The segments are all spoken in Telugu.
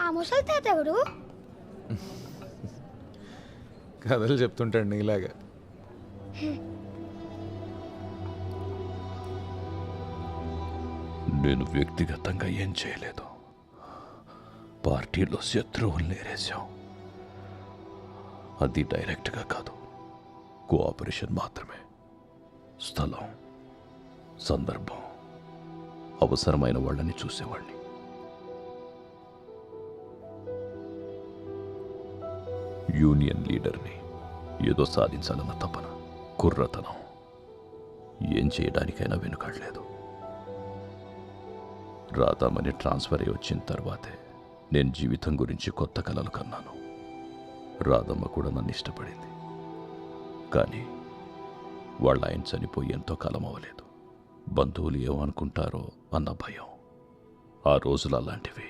ఆ ముసలి తాత ఎవరు? కథలు చెప్తుంటాడు నీలాగా. నేను వ్యక్తిగతంగా ఏం చేయలేదు. పార్టీలో శత్రువుల్ని ఏరేశాం. అది డైరెక్ట్గా కాదు, కోఆపరేషన్ మాత్రమే. స్థలం, సందర్భం, అవసరమైన వాళ్ళని చూసేవాడిని. యూనియన్ లీడర్ని, ఏదో సాధించాలన్న తపన, కుర్రతనం, ఏం చేయడానికైనా వెనుకాడలేదు. రాధామణి ట్రాన్స్ఫర్ అయి వచ్చిన తర్వాతే నేను జీవితం గురించి కొత్త కలలు కన్నాను. రాధమ్మ కూడా నన్ను ఇష్టపడింది. కానీ వాళ్ళ ఆయన చనిపోయి ఎంతో కాలం అవ్వలేదు. బంధువులు ఏమనుకుంటారో అన్న భయం. ఆ రోజులు అలాంటివి.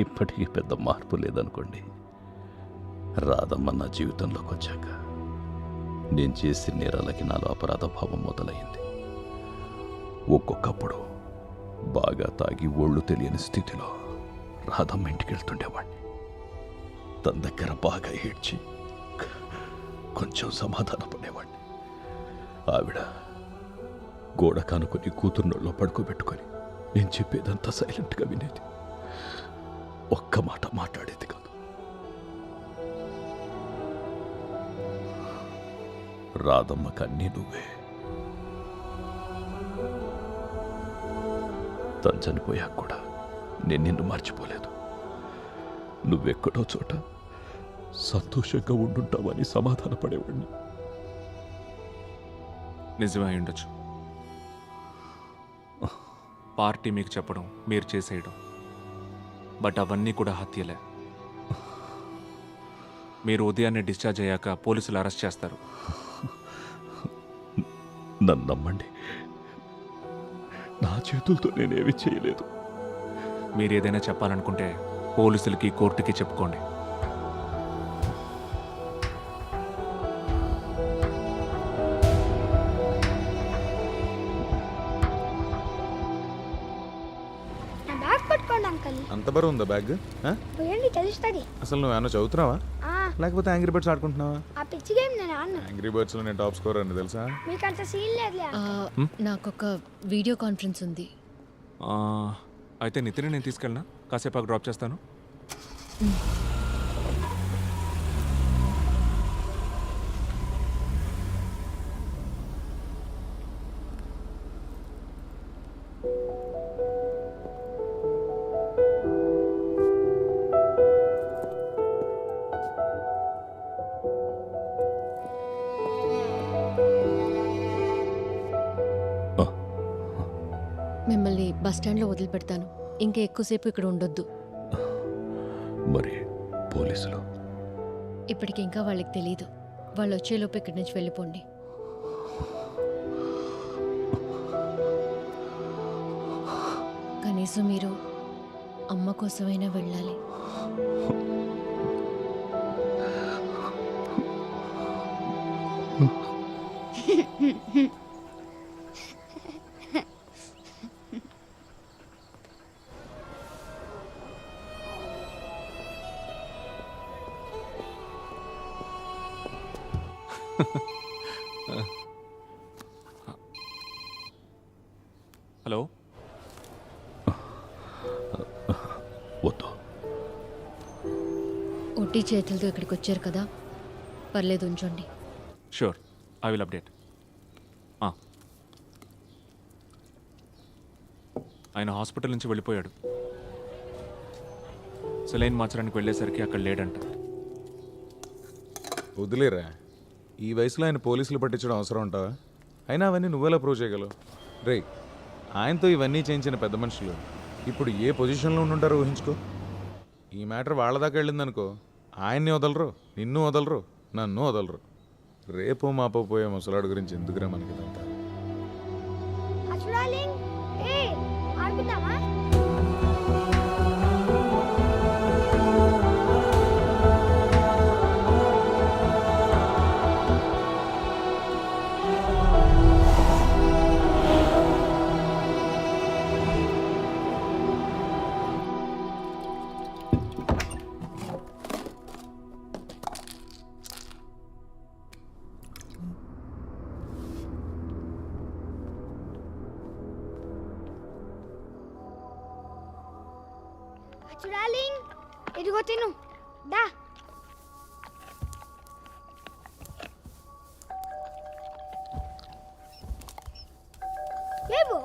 ఇప్పటికీ పెద్ద మార్పు లేదనుకోండి. రాధమ్మ నా జీవితంలోకి వచ్చాక నేను చేసిన నేరాలకి నాలో అపరాధ భావం మొదలైంది. ఒక్కొక్కప్పుడు బాగా తాగి ఒళ్ళు తెలియని స్థితిలో రాధమ్మ ఇంటికి వెళ్తుండేవాడిని. తన దగ్గర బాగా ఏడ్చి కొంచెం సమాధాన పడేవాడిని. ఆవిడ గోడ కానుకొని కూతుర్నోళ్ళలో పడుకోబెట్టుకొని నేను చెప్పేదంతా సైలెంట్గా వినేది. ఒక్క మాట మాట్లాడేది కాదు. రాధమ్మకి అన్నీ నువ్వే. తను చనిపోయాక కూడా నేను నిన్ను మర్చిపోలేదు. నువ్వెక్కడో చోట సంతోషంగా ఉండుంటావని సమాధాన పడేవాడిని. నిజమే అయి ఉండొచ్చు. పార్టీ మీకు చెప్పడం, మీరు చేసేయడం, బట్ అవన్నీ కూడా హత్యలే. మీరు ఉదయాన్నే డిశ్చార్జ్ అయ్యాక పోలీసులు అరెస్ట్ చేస్తారు. నన్ను నమ్మండి, నా చేతులతో నేనేమీ చేయలేదు. మీరు ఏదైనా చెప్పాలనుకుంటే పోలీసులకి, కోర్టుకి చెప్పుకోండి. నా బ్యాగ్ పట్టుకోండి అంకల్. అంత బరువు ఉందా బ్యాగ్? పోయండి తెలుస్తుంది. అసలు నువ్వు ఏమన్నా చదువుతున్నావా లేకపోతే యాంగ్రీ బర్డ్స్ ఆడుకుంటున్నావా? ఆ పిచ్చి గేమ్ నేను ఆడను. యాంగ్రీ బర్డ్స్లో నేను టాప్ స్కోర్ అని తెలుసా? మీకు అంత సీన్ లేదులే. నాకొక వీడియో కాన్ఫరెన్స్ ఉంది. అయితే నితిని నేను తీసుకెళ్ళినా, కాసేపు డ్రాప్ చేస్తాను. మిమ్మల్ని బస్ స్టాండ్లో వదిలిపెడతాను. ఇంకా ఎక్కువసేపు ఇక్కడ ఉండొద్దు. మరి పోలీసులు? ఇప్పటికి ఇంకా వాళ్ళకి తెలియదు. వాళ్ళు వచ్చేలోపు ఇక్కడి నుంచి వెళ్ళిపోండి. కనీసం మీరు అమ్మ కోసమైనా వెళ్ళాలి. హలో, వద్దు. ఒట్టి చేతులతో ఇక్కడికి వచ్చారు కదా, పర్లేదు ఉంచండి. Sure, I will update. ఆయన హాస్పిటల్ నుంచి వెళ్ళిపోయాడు. సెలైన్ మార్చడానికి వెళ్ళేసరికి అక్కడ లేడంట. వదిలేరా, ఈ వయసులో ఆయన పోలీసులు పట్టించడం అవసరం ఉంటావా? అయినా అవన్నీ నువ్వెలా ప్రూవ్ చేయగలవు? రే, ఆయనతో ఇవన్నీ చేయించిన పెద్ద మనుషులు ఇప్పుడు ఏ పొజిషన్లో ఉండుంటారో ఊహించుకో. ఈ మ్యాటర్ వాళ్ళ దాకా వెళ్ళిందనుకో, ఆయన్ని వదలరు, నిన్ను వదలరు, నన్ను వదలరు. రేపో మాపో పోయే ముసలాడు గురించి ఎందుకురా మనకి ఇదంతా? చూడాలి. ఆడుకుందామా? డార్లింగ్ ఇదిగో తిను దా. లేవు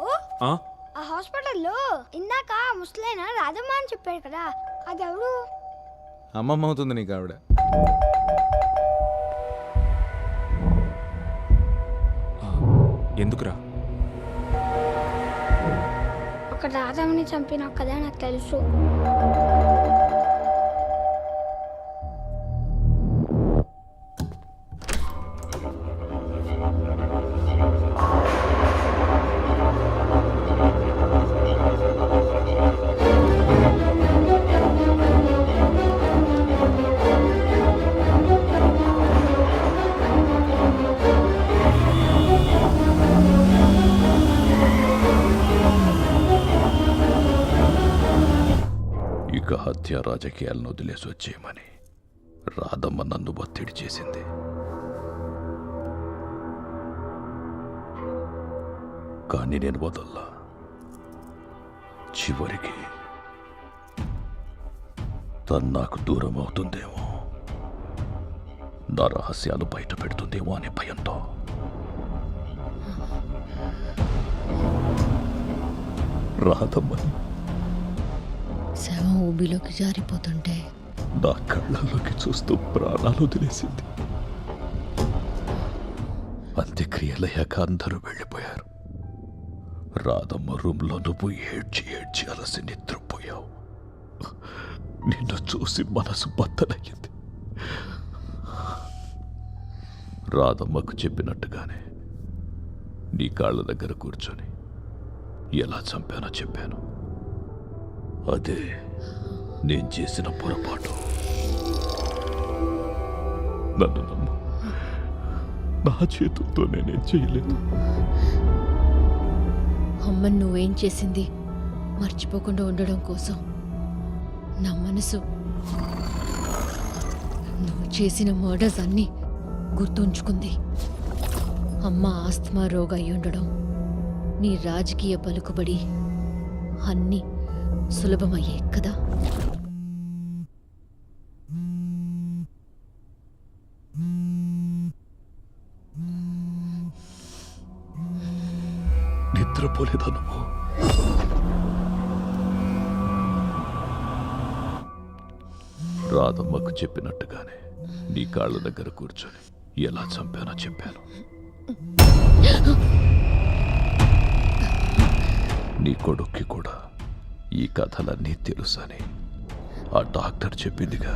ఆ? ఆ హాస్పిటల్లో ఇందాక ముసలైన రాధమ్మ అని చెప్పాడు కదా, అది ఎవరు? అమ్మమ్మ అవుతుంది నీకు ఆవిడ. ఎందుకురా? ఒక రాధమ్మని చంపినావు కదా నాకు తెలుసు. ఇక హత్య రాజకీయాలను వదిలేసి వచ్చేయమని రాధమ్మ నన్ను ఒత్తిడి చేసింది. కానీ నేను వదల్లా. చివరికి తను నాకు దూరం అవుతుందేమో, నా రహస్యాలు బయట పెడుతుందేమో అనే భయంతో రాధమ్మని శవం ఊబిలోకి జారిపోతుంటే నా కళ్ళల్లోకి చూస్తూ ప్రాణాలు వదిలేసింది. అంత్యక్రియలయ్యాక అందరూ వెళ్ళిపోయారు. రాధమ్మ రూమ్లో నువ్వు ఏడ్చి ఏడ్చి అలసి నిద్రపోయావు. నిన్ను చూసి మనసు బద్దలయ్యింది. రాధమ్మకు చెప్పినట్టుగానే నీ కాళ్ళ దగ్గర కూర్చొని ఎలా చంపానో చెప్పాను. అదే నేను చేసిన పొరపాటు. నన్ను నమ్ము, నా చేతులతో నేనేం చేయలేదు. అమ్మని నువ్వేం చేసింది మర్చిపోకుండా ఉండడం కోసం నా మనసు నువ్వు చేసిన మర్డర్స్ అన్నీ గుర్తుంచుకుంది. అమ్మ ఆస్తమా రోగ అయి ఉండడం, నీ రాజకీయ పలుకుబడి అన్నీ సులభమయ్యే కదా. నిద్రపోలేదా నువ్వు? రాధమ్మకు చెప్పినట్టుగానే నీ కాళ్ళ దగ్గర కూర్చొని ఎలా చంపానో చెప్పాను. నీ కొడుక్కి కూడా ఈ కథలన్నీ తెలుసని ఆ డాక్టర్ చెప్పిందిగా.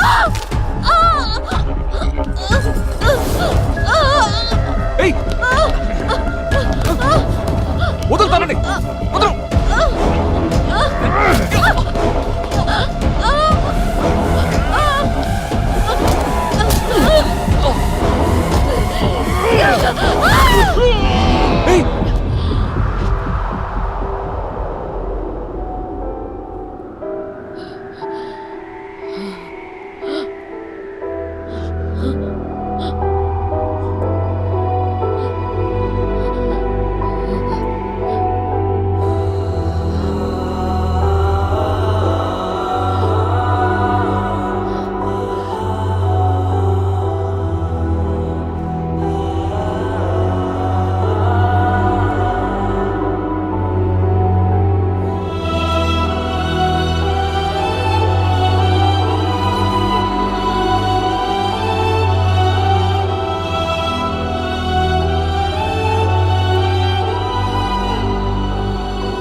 Ah!